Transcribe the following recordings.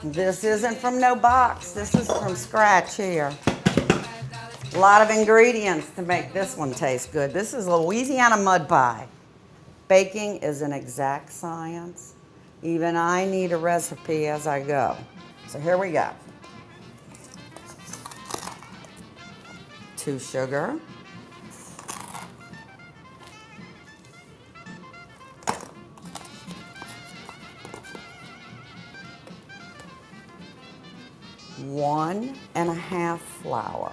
This isn't from no box. This is from scratch here. A lot of ingredients to make this one taste good. This is Louisiana mud pie. Baking is an exact science. Even I need a recipe as I go. So here we go. 2 sugar. 1½ flour.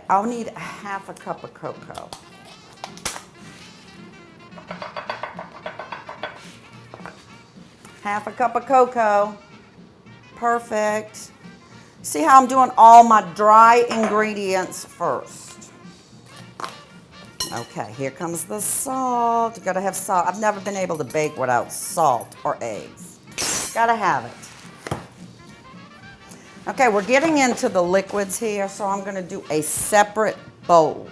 I'll need 1/2 cup of cocoa. Half a cup of cocoa. Perfect. See how I'm doing all my dry ingredients first. Okay, here comes the salt. You gotta have salt. I've never been able to bake without salt or eggs. Gotta have it. Okay, we're getting into the liquids here, so I'm gonna do a separate bowl.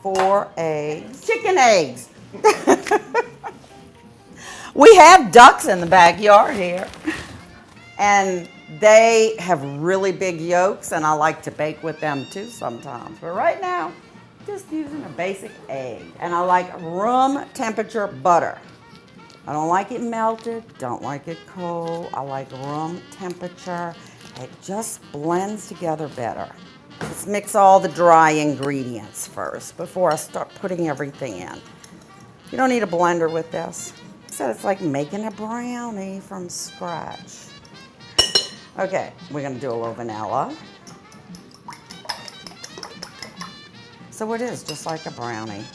Four eggs. Chicken eggs. We have ducks in the backyard here, and they have really big yolks, and I like to bake with them too sometimes. But right now, just using a basic egg. And I like room temperature butter. I don't like it melted, don't like it cold. I like room temperature. It just blends together better. Let's mix all the dry ingredients first before I start putting everything in. You don't need a blender with this. So it's like making a brownie from scratch. Okay, we're gonna do a little vanilla. So it is just like a brownie.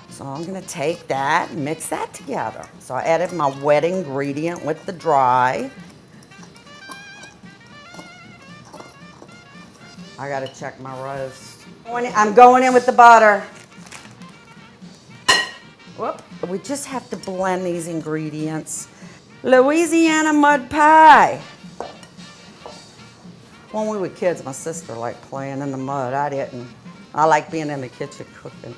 So I'm gonna take that and mix that together. So I added my wet ingredient with the dry. I gotta check my roast. I'm going in with the butter. Whoop. We just have to blend these ingredients. Louisiana mud pie. When we were kids, my sister liked playing in the mud. I didn't. I like being in the kitchen cooking.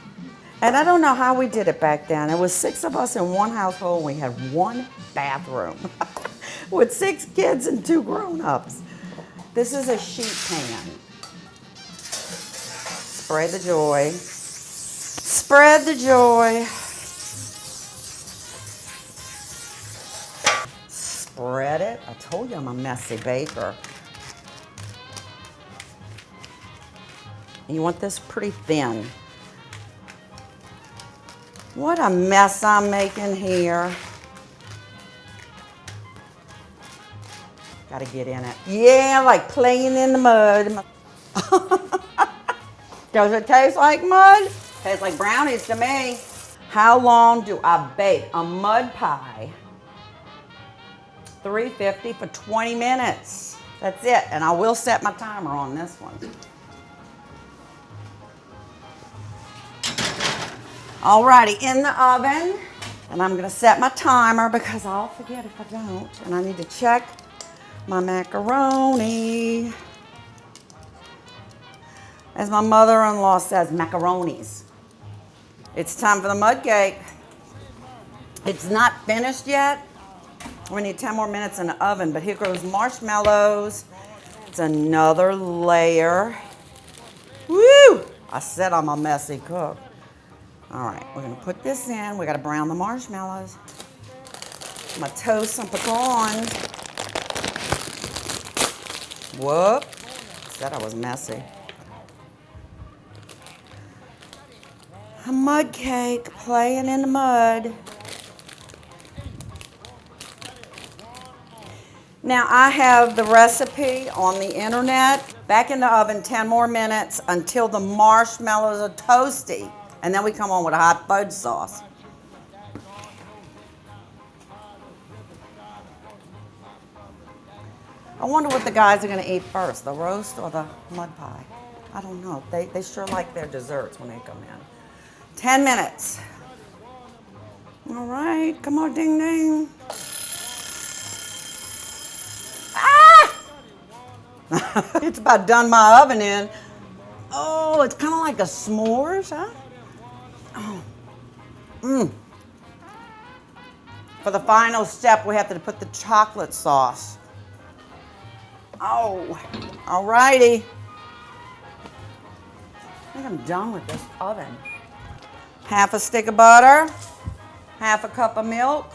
And I don't know how we did it back then. It was 6 of us in one household. We had 1 bathroom with 6 kids and 2 grown-ups. This is a sheet pan. Spread the joy. Spread the joy. Spread it. I told you I'm a messy baker. And you want this pretty thin. What a mess I'm making here. Gotta get in it. Yeah, like playing in the mud. Does it taste like mud? Tastes like brownies to me. How long do I bake a mud pie? 350 for 20 minutes. That's it, and I will set my timer on this one. Alrighty, in the oven, and I'm gonna set my timer because I'll forget if I don't, and I need to check my macaroni. As my mother-in-law says, macaronis. It's time for the mud cake. It's not finished yet. We need 10 more minutes in the oven, but here goes marshmallows. It's another layer. Woo! I said I'm a messy cook. All right, we're gonna put this in. We gotta brown the marshmallows. I'm gonna toast some pecans. Whoop, said I was messy. A mud cake, playing in the mud. Now I have the recipe on the internet. Back in the oven 10 more minutes until the marshmallows are toasty. And then we come on with a hot fudge sauce. I wonder what the guys are gonna eat first, the roast or the mud pie. I don't know, they sure like their desserts when they come in. 10 minutes. All right, come on, ding ding. Ah! It's about done my oven in. Oh, it's kind of like a s'mores, huh? For the final step, we have to put the chocolate sauce. Oh, all righty. I think I'm done with this oven. Half a stick of butter, half a cup of milk,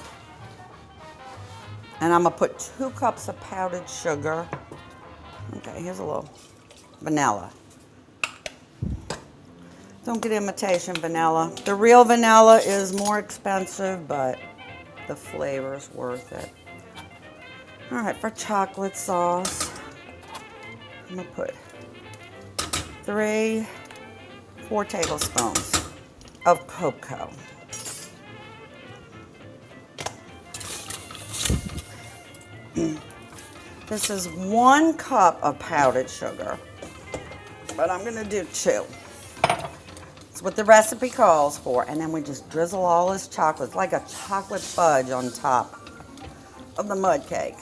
and I'm gonna put 2 cups of powdered sugar. Okay, here's a little vanilla. Don't get imitation vanilla. The real vanilla is more expensive, but the flavor is worth it. All right, for chocolate sauce, I'm gonna put 4 tablespoons of cocoa. This is 1 cup of powdered sugar, but I'm gonna do 2. That's what the recipe calls for. And then we just drizzle all this chocolate. It's like a chocolate fudge on top of the mud cake.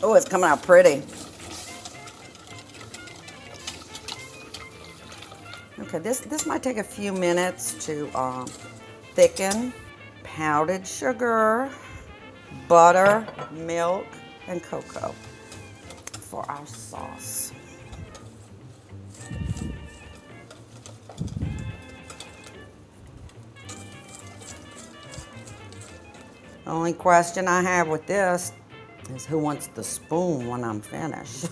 Oh, it's coming out pretty. Okay, this might take a few minutes to thicken. Powdered sugar, butter, milk, and cocoa for our sauce. The only question I have with this is who wants the spoon when I'm finished?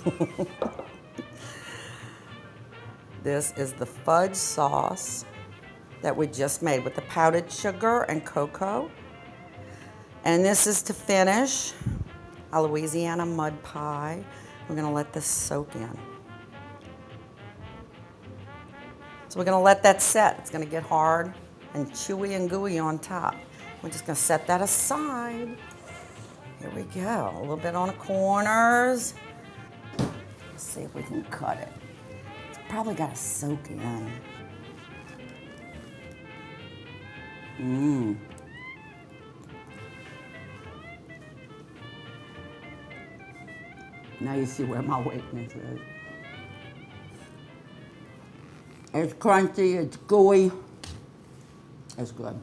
This is the fudge sauce that we just made with the powdered sugar and cocoa. And this is to finish a Louisiana mud pie. We're gonna let this soak in. So we're gonna let that set. It's gonna get hard and chewy and gooey on top. We're just gonna set that aside. Here we go, a little bit on the corners. Let's see if we can cut it. It's probably gotta soak in. Now you see where my weakness is. It's crunchy, it's gooey, it's good.